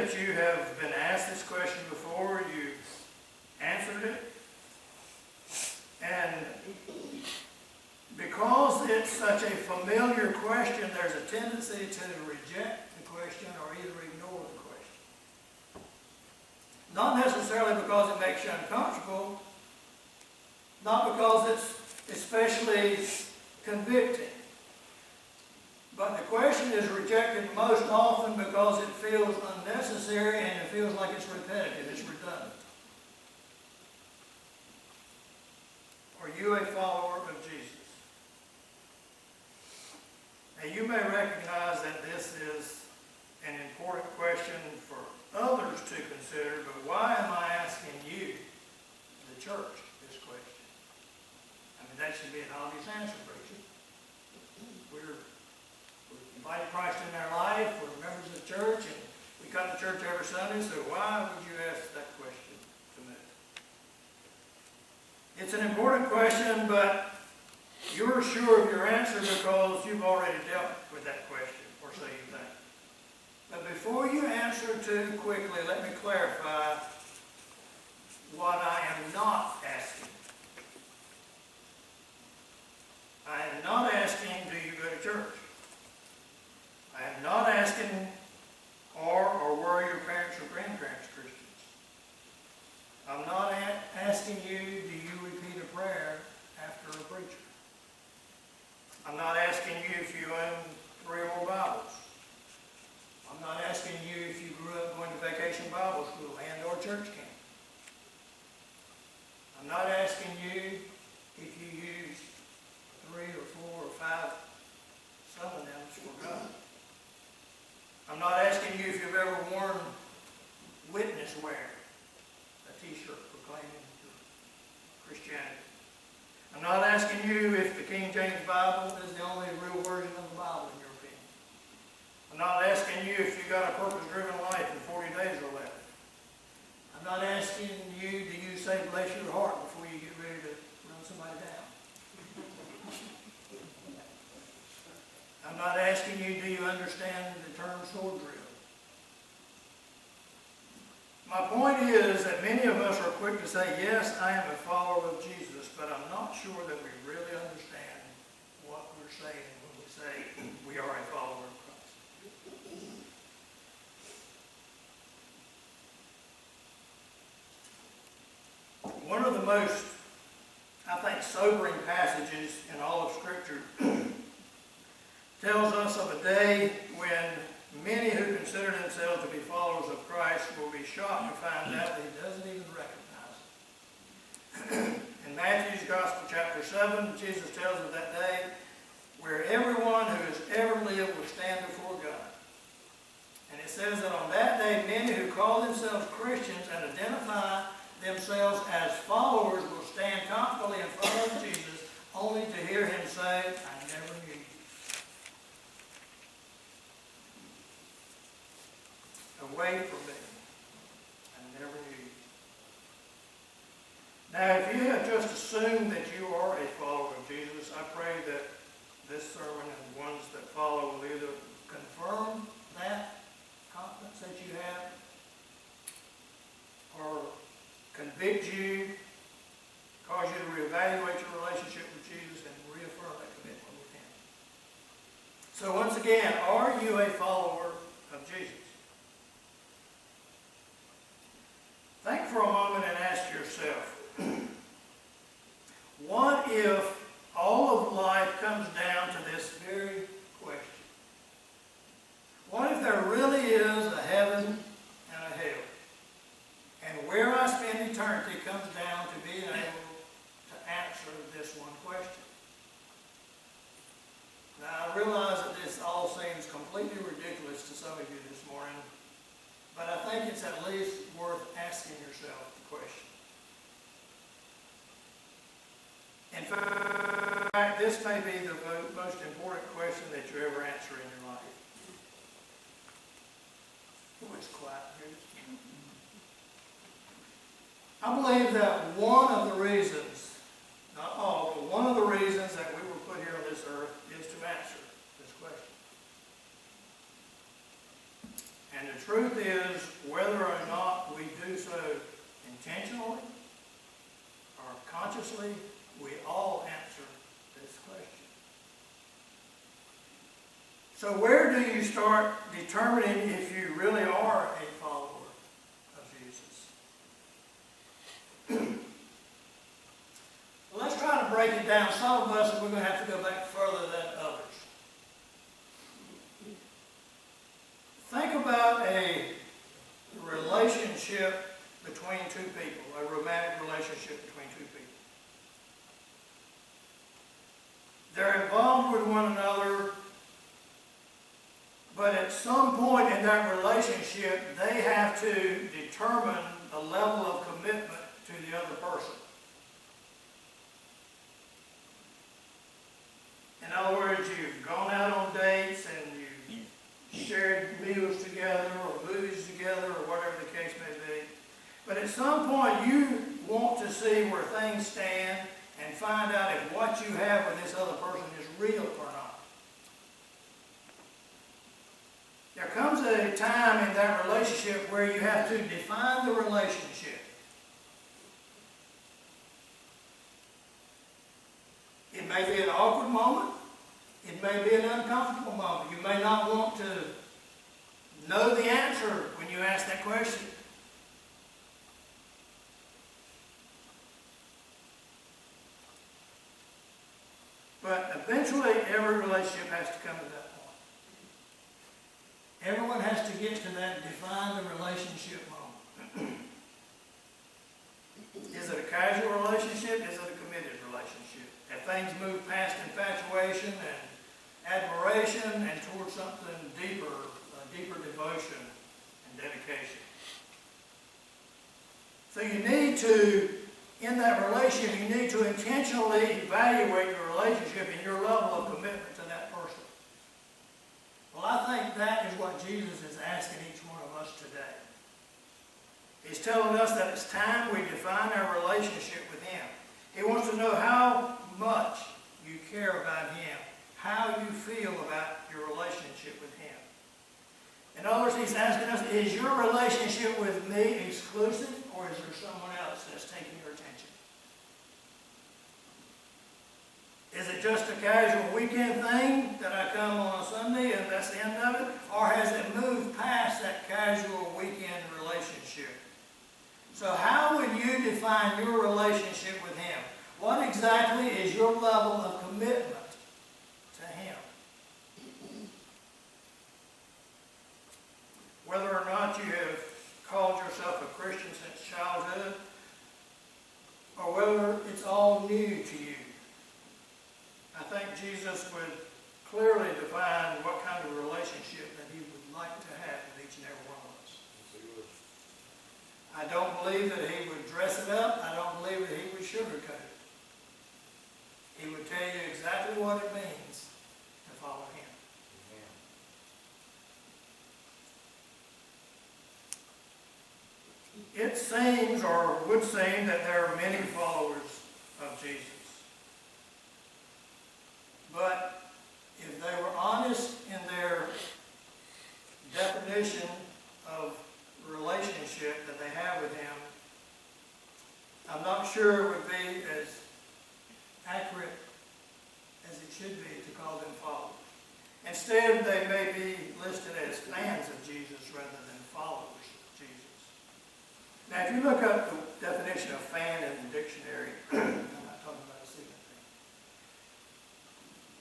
that you have been asked this question before, you've answered it. And because it's such a familiar question, there's a tendency to reject the question or either ignore the question. Not necessarily because it makes you uncomfortable, not because it's especially convicting. But the question is rejected most often because it feels unnecessary and it feels like it's repetitive, it's redundant. Are you a follower of Jesus? Now you may recognize that this is an important question for others to consider, but why am I asking you, the church, this question? I mean, that should be an obvious answer, preacher. We're invited Christ in our life, we're members of the church, and we come to church every Sunday, so why would you ask that question to me? It's an important question, but you're sure of your answer because you've already dealt with that question, or so you think. But before you answer too quickly, let me clarify what I am not asking. I am not asking, do you go to church? I am not asking, or were your parents or grandparents Christians? I'm not asking you, do you repeat a prayer after a preacher? I'm not asking you if you own 3 or more Bibles. I'm not asking you if you grew up going to vacation Bible school and or church camp. I'm not asking you if you use 3 or 4 or 5 synonyms for God. I'm not asking you if you've ever worn witness wear, a t-shirt proclaiming your Christianity. I'm not asking you if the King James Bible is the only real version of the Bible in your opinion. I'm not asking you if you got a purpose-driven life in 40 days or less. I'm not asking you, do you say bless your heart before you get ready to run somebody down? I'm not asking you, do you understand the term sword drill? My point is that many of us are quick to say, yes, I am a follower of Jesus, but I'm not sure that we really understand what we're saying when we say we are a follower of Christ. One of the most, I think, sobering passages in all of Scripture tells us of a day when many who consider themselves to be followers of Christ will be shocked to find out that he doesn't even recognize them. In Matthew's Gospel, chapter 7, Jesus tells of that day where everyone who has ever lived will stand before God. And it says that on that day, many who call themselves Christians and identify themselves as followers will stand confidently in front of Jesus only to hear him say, I never knew you. Away from me. I never knew you. Now, if you have just assumed that you are a follower of Jesus, I pray that this sermon and the ones that follow will either confirm that confidence that you have or convict you, cause you to reevaluate your relationship with Jesus and reaffirm that commitment with him. So once again, are you a follower of Jesus? Think for a moment and ask yourself, what if all of life comes down to this very question? What if there really is a heaven and a hell? And where I spend eternity comes down to being able to answer this one question. Now, I realize that this all seems completely ridiculous to some of you this morning, but I think it's at least worth asking yourself the question. In fact, this may be the most important question that you ever answer in your life. Oh, it's quiet here. I believe that one of the reasons, not all, but one of the reasons that we were put here on this earth is to answer this question. And the truth is, whether or not we do so intentionally or consciously, we all answer this question. So where do you start determining if you really are a follower of Jesus? Well, let's try to break it down. Some of us, we're going to have to go back further than others. Think about a relationship between two people, a romantic relationship between two people. They're involved with one another, but at some point in that relationship, they have to determine the level of commitment to the other person. In other words, you've gone out on dates and you've shared meals together or movies together or whatever the case may be. But at some point, you want to see where things stand and find out if what you have with this other person is real or not. There comes a time in that relationship where you have to define the relationship. It may be an awkward moment. It may be an uncomfortable moment. You may not want to know the answer when you ask that question. But eventually, every relationship has to come to that point. Everyone has to get to that define the relationship moment. Is it a casual relationship? Is it a committed relationship? Have things moved past infatuation and admiration and towards something deeper, deeper devotion and dedication? So you need to, in that relationship, you need to intentionally evaluate your relationship and your level of commitment to that person. Well, I think that is what Jesus is asking each one of us today. He's telling us that it's time we define our relationship with Him. He wants to know how much you care about Him, how you feel about your relationship with Him. In other words, He's asking us, is your relationship with me exclusive, or is there someone else that's taking your attention? Is it just a casual weekend thing that I come on a Sunday and that's the end of it? Or has it moved past that casual weekend relationship? So how would you define your relationship with Him? What exactly is your level of commitment to Him? Whether or not you have called yourself a Christian since childhood, or whether it's all new to you, I think Jesus would clearly define what kind of relationship that He would like to have with each and every one of us. I don't believe that He would dress it up. I don't believe that He would sugarcoat it. He would tell you exactly what it means to follow Him. It seems, or would seem, that there are many followers of Jesus. But if they were honest in their definition of relationship that they have with Him, I'm not sure it would be as accurate as it should be to call them followers. Instead, they may be listed as fans of Jesus rather than followers of Jesus. Now, if you look up the definition of fan in the dictionary, I'm not talking about a signet thing,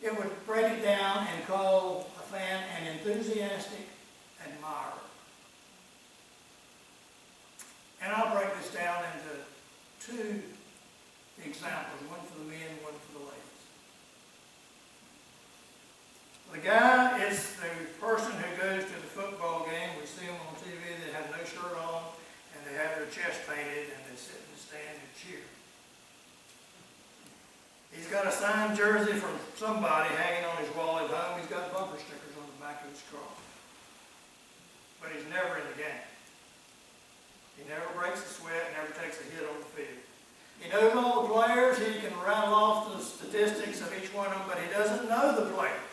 it would break it down and call a fan an enthusiastic admirer. And I'll break this down into two examples, one for the men, one for the ladies. The guy is the person who goes to the football game. We see them on TV, they have no shirt on, and they have their chest painted, and they sit in the stand and cheer. He's got a signed jersey from somebody hanging on his wall at home. He's got bumper stickers on the back of his car. But he's never in the game. He never breaks a sweat, never takes a hit on the field. He knows all the players. He can rattle off the statistics of each one of them, but he doesn't know the players.